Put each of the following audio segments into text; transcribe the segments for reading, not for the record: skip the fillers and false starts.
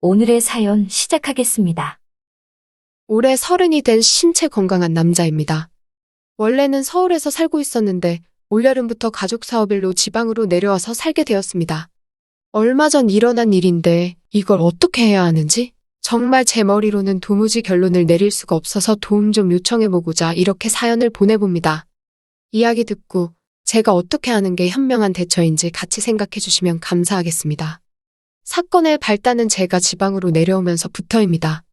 오늘의 사연 시작하겠습니다. 올해 30이 된 신체 건강한 남자입니다. 원래는 서울에서 살고 있었는데 올여름부터 가족 사업일로 지방으로 내려와서 살게 되었습니다. 얼마 전 일어난 일인데 이걸 어떻게 해야 하는지 정말 제 머리로는 도무지 결론을 내릴 수가 없어서 도움 좀 요청해보고자 이렇게 사연을 보내봅니다. 이야기 듣고 제가 어떻게 하는 게 현명한 대처인지 같이 생각해 주시면 감사하겠습니다. 사건의 발단은 제가 지방으로 내려오면서부터입니다.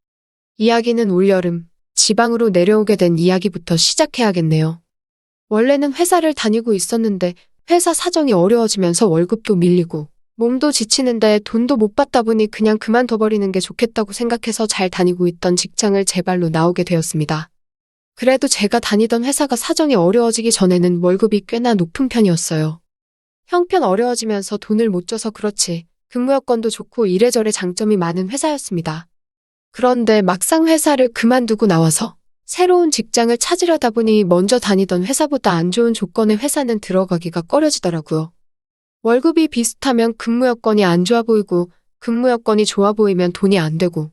이야기는 올여름 지방으로 내려오게 된 이야기부터 시작해야겠네요. 원래는 회사를 다니고 있었는데 회사 사정이 어려워지면서 월급도 밀리고 몸도 지치는데 돈도 못 받다 보니 그냥 그만둬버리는 게 좋겠다고 생각해서 잘 다니고 있던 직장을 제 발로 나오게 되었습니다. 그래도 제가 다니던 회사가 사정이 어려워지기 전에는 월급이 꽤나 높은 편이었어요. 형편 어려워지면서 돈을 못 줘서 그렇지 근무 여건도 좋고 이래저래 장점이 많은 회사였습니다. 그런데 막상 회사를 그만두고 나와서 새로운 직장을 찾으려다 보니 먼저 다니던 회사보다 안 좋은 조건의 회사는 들어가기가 꺼려지더라고요. 월급이 비슷하면 근무 여건이 안 좋아 보이고 근무 여건이 좋아 보이면 돈이 안 되고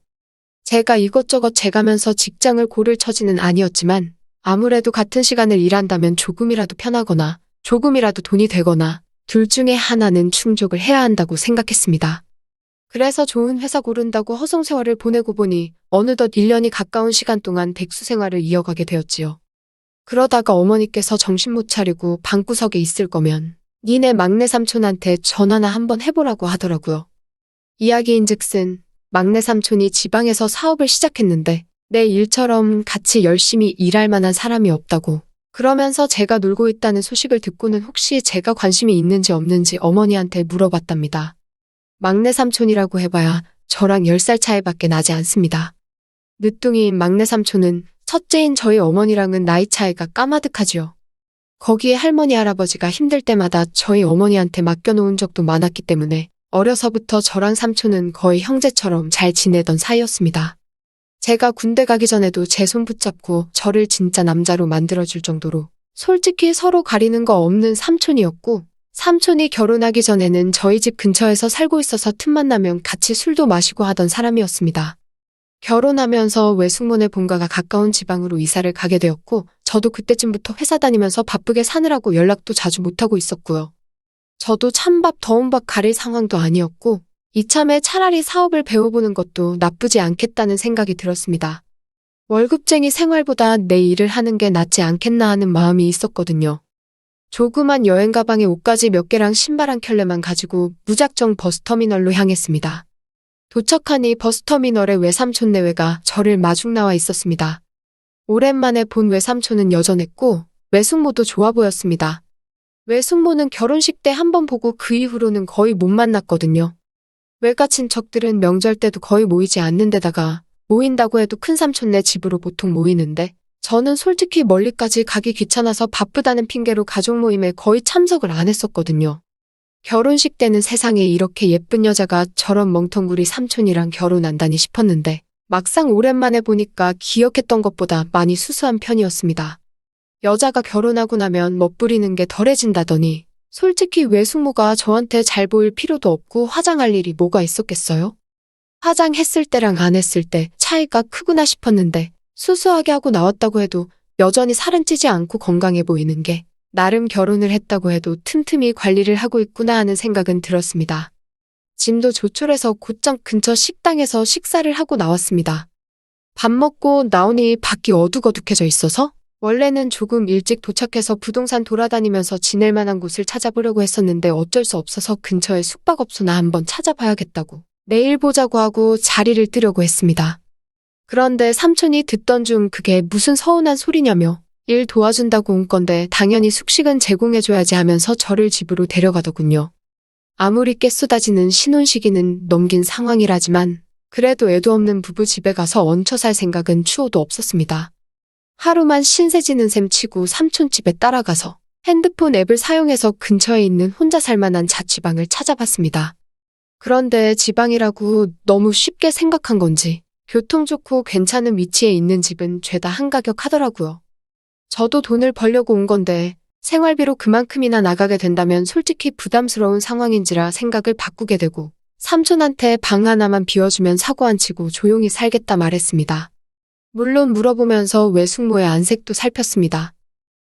제가 이것저것 재가면서 직장을 고를 처지는 아니었지만 아무래도 같은 시간을 일한다면 조금이라도 편하거나 조금이라도 돈이 되거나 둘 중에 하나는 충족을 해야 한다고 생각했습니다. 그래서 좋은 회사 고른다고 허송세월을 보내고 보니 어느덧 1년이 가까운 시간 동안 백수 생활을 이어가게 되었지요. 그러다가 어머니께서 정신 못 차리고 방구석에 있을 거면 니네 막내 삼촌한테 전화나 한번 해보라고 하더라고요. 이야기인즉슨 막내 삼촌이 지방에서 사업을 시작했는데 내 일처럼 같이 열심히 일할 만한 사람이 없다고 그러면서 제가 놀고 있다는 소식을 듣고는 혹시 제가 관심이 있는지 없는지 어머니한테 물어봤답니다. 막내 삼촌이라고 해봐야 저랑 10살 차이밖에 나지 않습니다. 늦둥이인 막내 삼촌은 첫째인 저희 어머니랑은 나이 차이가 까마득하지요. 거기에 할머니 할아버지가 힘들 때마다 저희 어머니한테 맡겨놓은 적도 많았기 때문에 어려서부터 저랑 삼촌은 거의 형제처럼 잘 지내던 사이였습니다. 제가 군대 가기 전에도 제 손 붙잡고 저를 진짜 남자로 만들어줄 정도로 솔직히 서로 가리는 거 없는 삼촌이었고 삼촌이 결혼하기 전에는 저희 집 근처에서 살고 있어서 틈만 나면 같이 술도 마시고 하던 사람이었습니다. 결혼하면서 외숙모네 본가가 가까운 지방으로 이사를 가게 되었고 저도 그때쯤부터 회사 다니면서 바쁘게 사느라고 연락도 자주 못하고 있었고요. 저도 찬밥 더운 밥 가릴 상황도 아니었고 이참에 차라리 사업을 배워보는 것도 나쁘지 않겠다는 생각이 들었습니다. 월급쟁이 생활보다 내 일을 하는 게 낫지 않겠나 하는 마음이 있었거든요. 조그만 여행 가방에 옷가지 몇 개랑 신발 한 켤레만 가지고 무작정 버스터미널로 향했습니다. 도착하니 버스터미널의 외삼촌 내외가 저를 마중 나와 있었습니다. 오랜만에 본 외삼촌은 여전했고 외숙모도 좋아 보였습니다. 외숙모는 결혼식 때 한 번 보고 그 이후로는 거의 못 만났거든요. 외가 친척들은 명절 때도 거의 모이지 않는 데다가 모인다고 해도 큰삼촌네 집으로 보통 모이는데 저는 솔직히 멀리까지 가기 귀찮아서 바쁘다는 핑계로 가족 모임에 거의 참석을 안 했었거든요. 결혼식 때는 세상에 이렇게 예쁜 여자가 저런 멍텅구리 삼촌이랑 결혼한다니 싶었는데 막상 오랜만에 보니까 기억했던 것보다 많이 수수한 편이었습니다. 여자가 결혼하고 나면 멋부리는 게 덜해진다더니 솔직히 외숙모가 저한테 잘 보일 필요도 없고 화장할 일이 뭐가 있었겠어요? 화장했을 때랑 안 했을 때 차이가 크구나 싶었는데 수수하게 하고 나왔다고 해도 여전히 살은 찌지 않고 건강해 보이는 게 나름 결혼을 했다고 해도 틈틈이 관리를 하고 있구나 하는 생각은 들었습니다. 짐도 조촐해서 곧장 근처 식당에서 식사를 하고 나왔습니다. 밥 먹고 나오니 밖이 어둑어둑해져 있어서 원래는 조금 일찍 도착해서 부동산 돌아다니면서 지낼 만한 곳을 찾아보려고 했었는데 어쩔 수 없어서 근처에 숙박업소나 한번 찾아봐야겠다고 내일 보자고 하고 자리를 뜨려고 했습니다. 그런데 삼촌이 듣던 중 그게 무슨 서운한 소리냐며 일 도와준다고 온 건데 당연히 숙식은 제공해줘야지 하면서 저를 집으로 데려가더군요. 아무리 깨쏟아지는 신혼시기는 넘긴 상황이라지만 그래도 애도 없는 부부 집에 가서 얹혀 살 생각은 추호도 없었습니다. 하루만 신세지는 셈 치고 삼촌 집에 따라가서 핸드폰 앱을 사용해서 근처에 있는 혼자 살 만한 자취방을 찾아봤습니다. 그런데 지방이라고 너무 쉽게 생각한 건지 교통 좋고 괜찮은 위치에 있는 집은 죄다 한가격 하더라고요. 저도 돈을 벌려고 온 건데 생활비로 그만큼이나 나가게 된다면 솔직히 부담스러운 상황인지라 생각을 바꾸게 되고 삼촌한테 방 하나만 비워주면 사고 안 치고 조용히 살겠다 말했습니다. 물론 물어보면서 외숙모의 안색도 살폈습니다.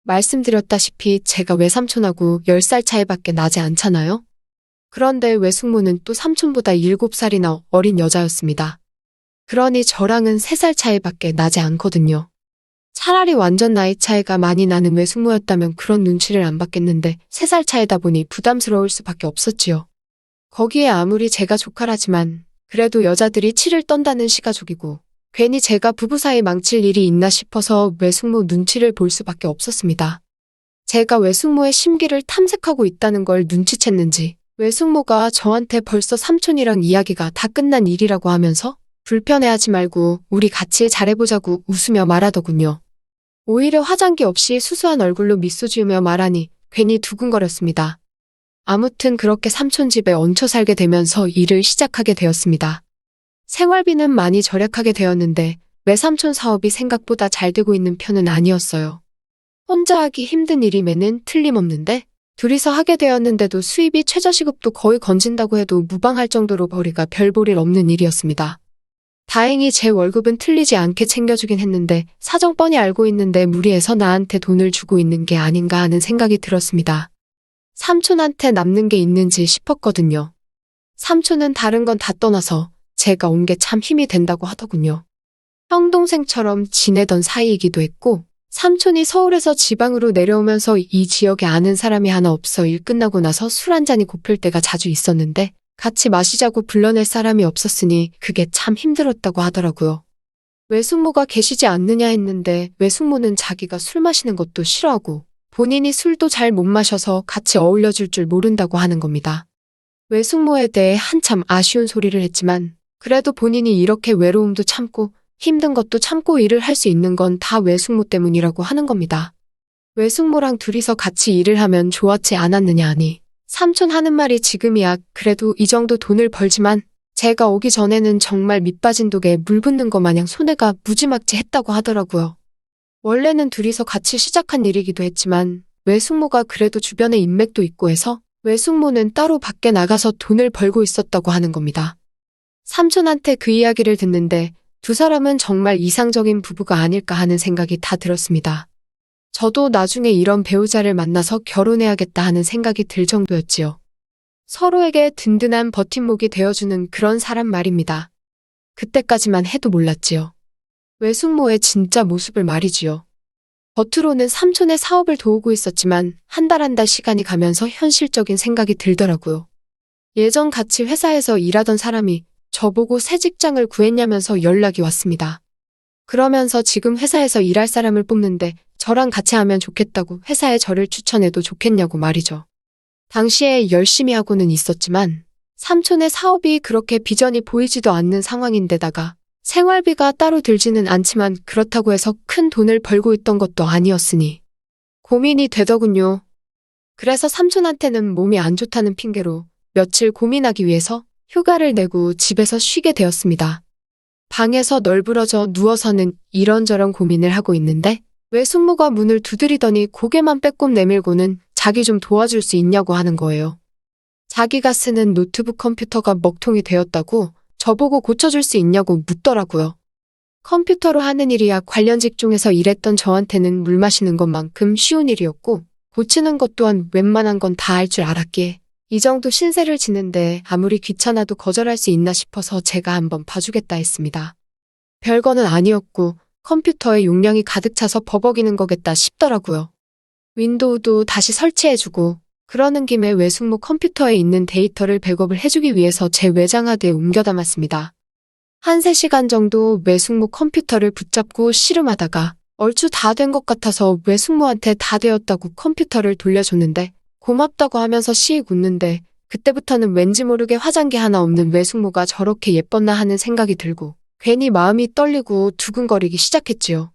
말씀드렸다시피 제가 외삼촌하고 10살 차이밖에 나지 않잖아요? 그런데 외숙모는 또 삼촌보다 7살이나 어린 여자였습니다. 그러니 저랑은 3살 차이밖에 나지 않거든요. 차라리 완전 나이 차이가 많이 나는 외숙모였다면 그런 눈치를 안 받겠는데 3살 차이다 보니 부담스러울 수밖에 없었지요. 거기에 아무리 제가 조카라지만 그래도 여자들이 치를 떤다는 시가족이고 괜히 제가 부부 사이 망칠 일이 있나 싶어서 외숙모 눈치를 볼 수밖에 없었습니다. 제가 외숙모의 심기를 탐색하고 있다는 걸 눈치챘는지 외숙모가 저한테 벌써 삼촌이랑 이야기가 다 끝난 일이라고 하면서 불편해하지 말고 우리 같이 잘해보자고 웃으며 말하더군요. 오히려 화장기 없이 수수한 얼굴로 미소 지으며 말하니 괜히 두근거렸습니다. 아무튼 그렇게 삼촌 집에 얹혀 살게 되면서 일을 시작하게 되었습니다. 생활비는 많이 절약하게 되었는데 외삼촌 사업이 생각보다 잘 되고 있는 편은 아니었어요. 혼자 하기 힘든 일임에는 틀림없는데 둘이서 하게 되었는데도 수입이 최저시급도 거의 건진다고 해도 무방할 정도로 벌이가 별 볼 일 없는 일이었습니다. 다행히 제 월급은 틀리지 않게 챙겨주긴 했는데 사정 뻔히 알고 있는데 무리해서 나한테 돈을 주고 있는 게 아닌가 하는 생각이 들었습니다. 삼촌한테 남는 게 있는지 싶었거든요. 삼촌은 다른 건 다 떠나서 제가 온 게 참 힘이 된다고 하더군요. 형 동생처럼 지내던 사이이기도 했고 삼촌이 서울에서 지방으로 내려오면서 이 지역에 아는 사람이 하나 없어 일 끝나고 나서 술 한 잔이 고플 때가 자주 있었는데 같이 마시자고 불러낼 사람이 없었으니 그게 참 힘들었다고 하더라고요. 외숙모가 계시지 않느냐 했는데 외숙모는 자기가 술 마시는 것도 싫어하고 본인이 술도 잘 못 마셔서 같이 어울려줄 줄 모른다고 하는 겁니다. 외숙모에 대해 한참 아쉬운 소리를 했지만 그래도 본인이 이렇게 외로움도 참고 힘든 것도 참고 일을 할 수 있는 건 다 외숙모 때문이라고 하는 겁니다. 외숙모랑 둘이서 같이 일을 하면 좋았지 않았느냐 하니 삼촌 하는 말이 지금이야 그래도 이 정도 돈을 벌지만 제가 오기 전에는 정말 밑빠진 독에 물 붓는 것 마냥 손해가 무지막지 했다고 하더라고요. 원래는 둘이서 같이 시작한 일이기도 했지만 외숙모가 그래도 주변에 인맥도 있고 해서 외숙모는 따로 밖에 나가서 돈을 벌고 있었다고 하는 겁니다. 삼촌한테 그 이야기를 듣는데 두 사람은 정말 이상적인 부부가 아닐까 하는 생각이 다 들었습니다. 저도 나중에 이런 배우자를 만나서 결혼해야겠다 하는 생각이 들 정도였지요. 서로에게 든든한 버팀목이 되어주는 그런 사람 말입니다. 그때까지만 해도 몰랐지요. 외숙모의 진짜 모습을 말이지요. 겉으로는 삼촌의 사업을 도우고 있었지만 한 달 한 달 시간이 가면서 현실적인 생각이 들더라고요. 예전 같이 회사에서 일하던 사람이 저보고 새 직장을 구했냐면서 연락이 왔습니다. 그러면서 지금 회사에서 일할 사람을 뽑는데 저랑 같이 하면 좋겠다고 회사에 저를 추천해도 좋겠냐고 말이죠. 당시에 열심히 하고는 있었지만 삼촌의 사업이 그렇게 비전이 보이지도 않는 상황인데다가 생활비가 따로 들지는 않지만 그렇다고 해서 큰 돈을 벌고 있던 것도 아니었으니 고민이 되더군요. 그래서 삼촌한테는 몸이 안 좋다는 핑계로 며칠 고민하기 위해서 휴가를 내고 집에서 쉬게 되었습니다. 방에서 널브러져 누워서는 이런저런 고민을 하고 있는데 외숙모가 문을 두드리더니 고개만 빼꼼 내밀고는 자기 좀 도와줄 수 있냐고 하는 거예요. 자기가 쓰는 노트북 컴퓨터가 먹통이 되었다고 저보고 고쳐줄 수 있냐고 묻더라고요. 컴퓨터로 하는 일이야 관련 직종에서 일했던 저한테는 물 마시는 것만큼 쉬운 일이었고 고치는 것 또한 웬만한 건 다 할 줄 알았기에 이 정도 신세를 지는데 아무리 귀찮아도 거절할 수 있나 싶어서 제가 한번 봐주겠다 했습니다. 별거는 아니었고 컴퓨터에 용량이 가득 차서 버벅이는 거겠다 싶더라고요. 윈도우도 다시 설치해주고 그러는 김에 외숙모 컴퓨터에 있는 데이터를 백업을 해주기 위해서 제 외장하드에 옮겨 담았습니다. 한 3시간 정도 외숙모 컴퓨터를 붙잡고 씨름하다가 얼추 다 된 것 같아서 외숙모한테 다 되었다고 컴퓨터를 돌려줬는데 고맙다고 하면서 씩 웃는데 그때부터는 왠지 모르게 화장기 하나 없는 외숙모가 저렇게 예뻤나 하는 생각이 들고 괜히 마음이 떨리고 두근거리기 시작했지요.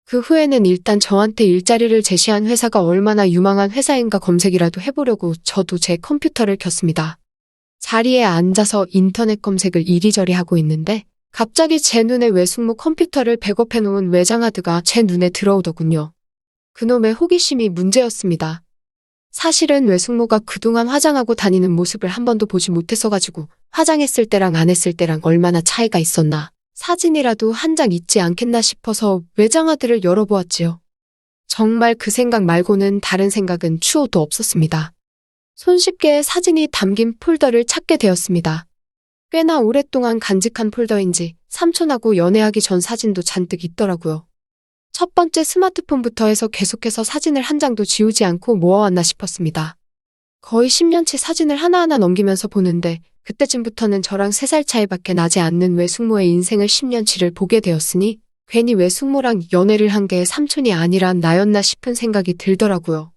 그 후에는 일단 저한테 일자리를 제시한 회사가 얼마나 유망한 회사인가 검색이라도 해보려고 저도 제 컴퓨터를 켰습니다. 자리에 앉아서 인터넷 검색을 이리저리 하고 있는데 갑자기 제 눈에 외숙모 컴퓨터를 백업해놓은 외장하드가 제 눈에 들어오더군요. 그놈의 호기심이 문제였습니다. 사실은 외숙모가 그동안 화장하고 다니는 모습을 한 번도 보지 못했어가지고 화장했을 때랑 안 했을 때랑 얼마나 차이가 있었나. 사진이라도 한 장 있지 않겠나 싶어서 외장하드를 열어보았지요. 정말 그 생각 말고는 다른 생각은 추호도 없었습니다. 손쉽게 사진이 담긴 폴더를 찾게 되었습니다. 꽤나 오랫동안 간직한 폴더인지 삼촌하고 연애하기 전 사진도 잔뜩 있더라고요. 첫 번째 스마트폰부터 해서 계속해서 사진을 한 장도 지우지 않고 모아왔나 싶었습니다. 거의 10년치 사진을 하나하나 넘기면서 보는데 그때쯤부터는 저랑 3살 차이밖에 나지 않는 외숙모의 인생을 10년치를 보게 되었으니 괜히 외숙모랑 연애를 한 게 삼촌이 아니라 나였나 싶은 생각이 들더라고요.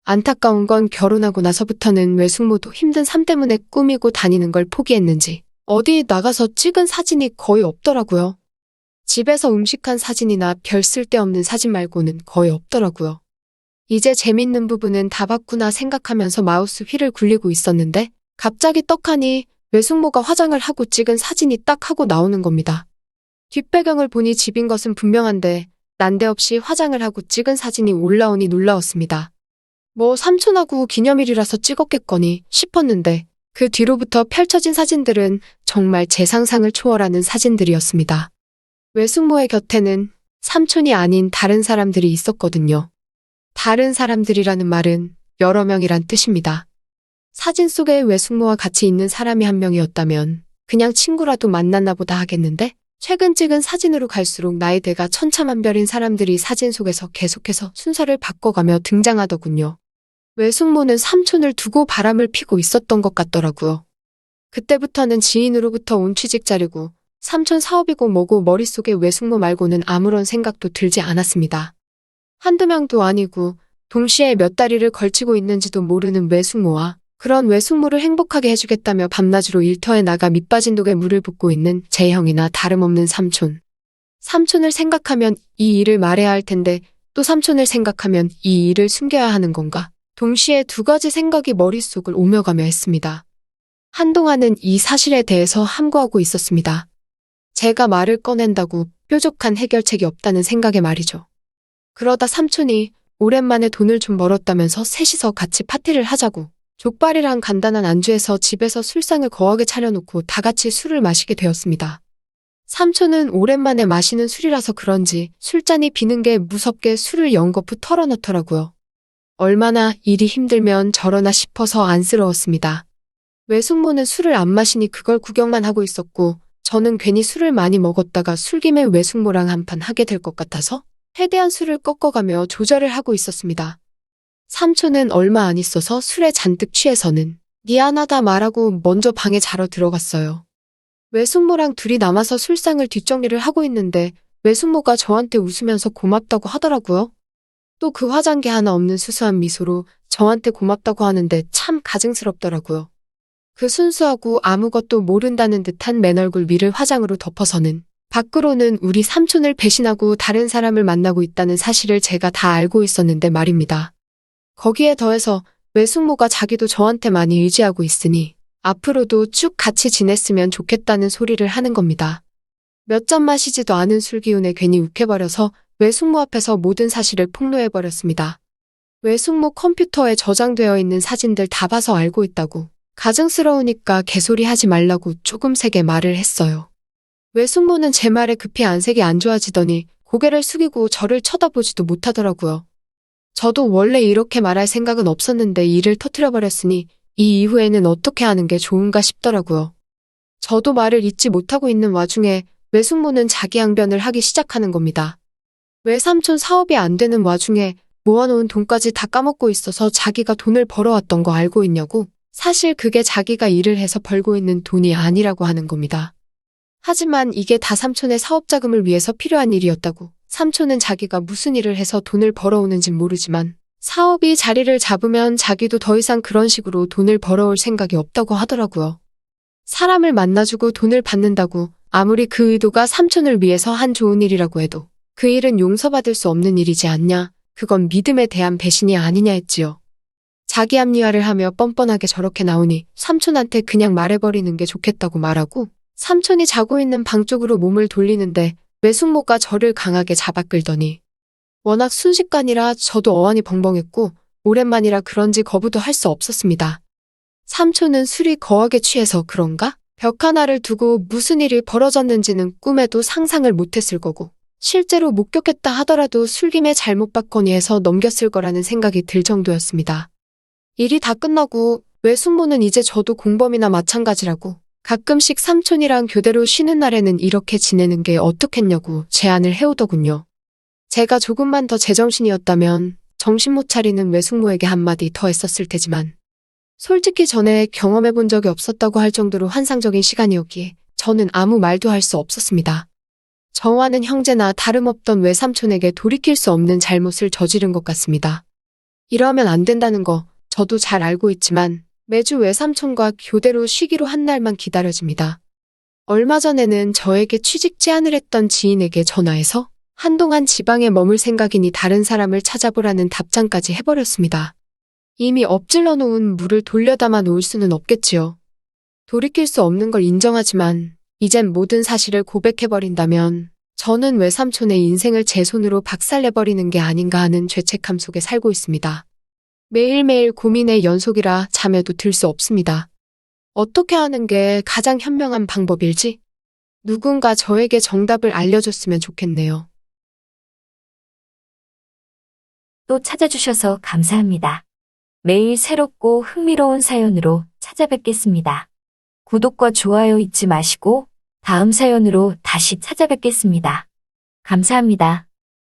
안타까운 건 결혼하고 나서부터는 외숙모도 힘든 삶 때문에 꾸미고 다니는 걸 포기했는지 어디 나가서 찍은 사진이 거의 없더라고요. 집에서 음식한 사진이나 별 쓸데없는 사진 말고는 거의 없더라고요. 이제 재밌는 부분은 다 봤구나 생각하면서 마우스 휠을 굴리고 있었는데 갑자기 떡하니 외숙모가 화장을 하고 찍은 사진이 딱 하고 나오는 겁니다. 뒷배경을 보니 집인 것은 분명한데 난데없이 화장을 하고 찍은 사진이 올라오니 놀라웠습니다. 뭐 삼촌하고 기념일이라서 찍었겠거니 싶었는데 그 뒤로부터 펼쳐진 사진들은 정말 제 상상을 초월하는 사진들이었습니다. 외숙모의 곁에는 삼촌이 아닌 다른 사람들이 있었거든요. 다른 사람들이라는 말은 여러 명이란 뜻입니다. 사진 속에 외숙모와 같이 있는 사람이 한 명이었다면 그냥 친구라도 만났나 보다 하겠는데 최근 찍은 사진으로 갈수록 나이대가 천차만별인 사람들이 사진 속에서 계속해서 순서를 바꿔가며 등장하더군요. 외숙모는 삼촌을 두고 바람을 피고 있었던 것 같더라고요. 그때부터는 지인으로부터 온 취직 자료고 삼촌 사업이고 뭐고 머릿속에 외숙모 말고는 아무런 생각도 들지 않았습니다. 한두 명도 아니고 동시에 몇 다리를 걸치고 있는지도 모르는 외숙모와 그런 외숙모를 행복하게 해주겠다며 밤낮으로 일터에 나가 밑빠진 독에 물을 붓고 있는 제 형이나 다름없는 삼촌. 삼촌을 생각하면 이 일을 말해야 할 텐데 또 삼촌을 생각하면 이 일을 숨겨야 하는 건가. 동시에 두 가지 생각이 머릿속을 오며가며 했습니다. 한동안은 이 사실에 대해서 함구하고 있었습니다. 제가 말을 꺼낸다고 뾰족한 해결책이 없다는 생각에 말이죠. 그러다 삼촌이 오랜만에 돈을 좀 벌었다면서 셋이서 같이 파티를 하자고 족발이랑 간단한 안주에서 집에서 술상을 거하게 차려놓고 다 같이 술을 마시게 되었습니다. 삼촌은 오랜만에 마시는 술이라서 그런지 술잔이 비는 게 무섭게 술을 연거푸 털어넣더라고요. 얼마나 일이 힘들면 저러나 싶어서 안쓰러웠습니다. 외숙모는 술을 안 마시니 그걸 구경만 하고 있었고 저는 괜히 술을 많이 먹었다가 술김에 외숙모랑 한판 하게 될 것 같아서 최대한 술을 꺾어가며 조절을 하고 있었습니다. 삼촌은 얼마 안 있어서 술에 잔뜩 취해서는 미안하다 말하고 먼저 방에 자러 들어갔어요. 외숙모랑 둘이 남아서 술상을 뒷정리를 하고 있는데 외숙모가 저한테 웃으면서 고맙다고 하더라고요. 또 그 화장기 하나 없는 수수한 미소로 저한테 고맙다고 하는데 참 가증스럽더라고요. 그 순수하고 아무것도 모른다는 듯한 맨얼굴 위를 화장으로 덮어서는 밖으로는 우리 삼촌을 배신하고 다른 사람을 만나고 있다는 사실을 제가 다 알고 있었는데 말입니다. 거기에 더해서 외숙모가 자기도 저한테 많이 의지하고 있으니 앞으로도 쭉 같이 지냈으면 좋겠다는 소리를 하는 겁니다. 몇 잔 마시지도 않은 술 기운에 괜히 욱해버려서 외숙모 앞에서 모든 사실을 폭로해버렸습니다. 외숙모 컴퓨터에 저장되어 있는 사진들 다 봐서 알고 있다고 가증스러우니까 개소리 하지 말라고 조금 세게 말을 했어요. 외숙모는 제 말에 급히 안색이 안 좋아지더니 고개를 숙이고 저를 쳐다보지도 못하더라고요. 저도 원래 이렇게 말할 생각은 없었는데 일을 터뜨려버렸으니 이 이후에는 어떻게 하는 게 좋은가 싶더라고요. 저도 말을 잇지 못하고 있는 와중에 외숙모는 자기 항변을 하기 시작하는 겁니다. 왜 삼촌 사업이 안 되는 와중에 모아놓은 돈까지 다 까먹고 있어서 자기가 돈을 벌어왔던 거 알고 있냐고. 사실 그게 자기가 일을 해서 벌고 있는 돈이 아니라고 하는 겁니다. 하지만 이게 다 삼촌의 사업 자금을 위해서 필요한 일이었다고. 삼촌은 자기가 무슨 일을 해서 돈을 벌어오는진 모르지만 사업이 자리를 잡으면 자기도 더 이상 그런 식으로 돈을 벌어올 생각이 없다고 하더라고요. 사람을 만나주고 돈을 받는다고 아무리 그 의도가 삼촌을 위해서 한 좋은 일이라고 해도 그 일은 용서받을 수 없는 일이지 않냐. 그건 믿음에 대한 배신이 아니냐 했지요. 자기 합리화를 하며 뻔뻔하게 저렇게 나오니 삼촌한테 그냥 말해버리는 게 좋겠다고 말하고 삼촌이 자고 있는 방 쪽으로 몸을 돌리는데 외숙모가 저를 강하게 잡아 끌더니 워낙 순식간이라 저도 어안이 벙벙했고 오랜만이라 그런지 거부도 할 수 없었습니다. 삼촌은 술이 거하게 취해서 그런가? 벽 하나를 두고 무슨 일이 벌어졌는지는 꿈에도 상상을 못했을 거고, 실제로 목격했다 하더라도 술김에 잘못 받거니 해서 넘겼을 거라는 생각이 들 정도였습니다. 일이 다 끝나고 외숙모는 이제 저도 공범이나 마찬가지라고 가끔씩 삼촌이랑 교대로 쉬는 날에는 이렇게 지내는 게 어떻겠냐고 제안을 해오더군요. 제가 조금만 더 제정신이었다면 정신 못 차리는 외숙모에게 한마디 더 했었을 테지만 솔직히 전에 경험해 본 적이 없었다고 할 정도로 환상적인 시간이었기에 저는 아무 말도 할 수 없었습니다. 저와는 형제나 다름없던 외삼촌에게 돌이킬 수 없는 잘못을 저지른 것 같습니다. 이러면 안 된다는 거 저도 잘 알고 있지만 매주 외삼촌과 교대로 쉬기로 한 날만 기다려집니다. 얼마 전에는 저에게 취직 제안을 했던 지인에게 전화해서 한동안 지방에 머물 생각이니 다른 사람을 찾아보라는 답장까지 해버렸습니다. 이미 엎질러 놓은 물을 돌려담아 놓을 수는 없겠지요. 돌이킬 수 없는 걸 인정하지만 이젠 모든 사실을 고백해버린다면 저는 외삼촌의 인생을 제 손으로 박살내버리는 게 아닌가 하는 죄책감 속에 살고 있습니다. 매일매일 고민의 연속이라 잠에도 들 수 없습니다. 어떻게 하는 게 가장 현명한 방법일지 누군가 저에게 정답을 알려줬으면 좋겠네요. 또 찾아주셔서 감사합니다. 매일 새롭고 흥미로운 사연으로 찾아뵙겠습니다. 구독과 좋아요 잊지 마시고 다음 사연으로 다시 찾아뵙겠습니다. 감사합니다.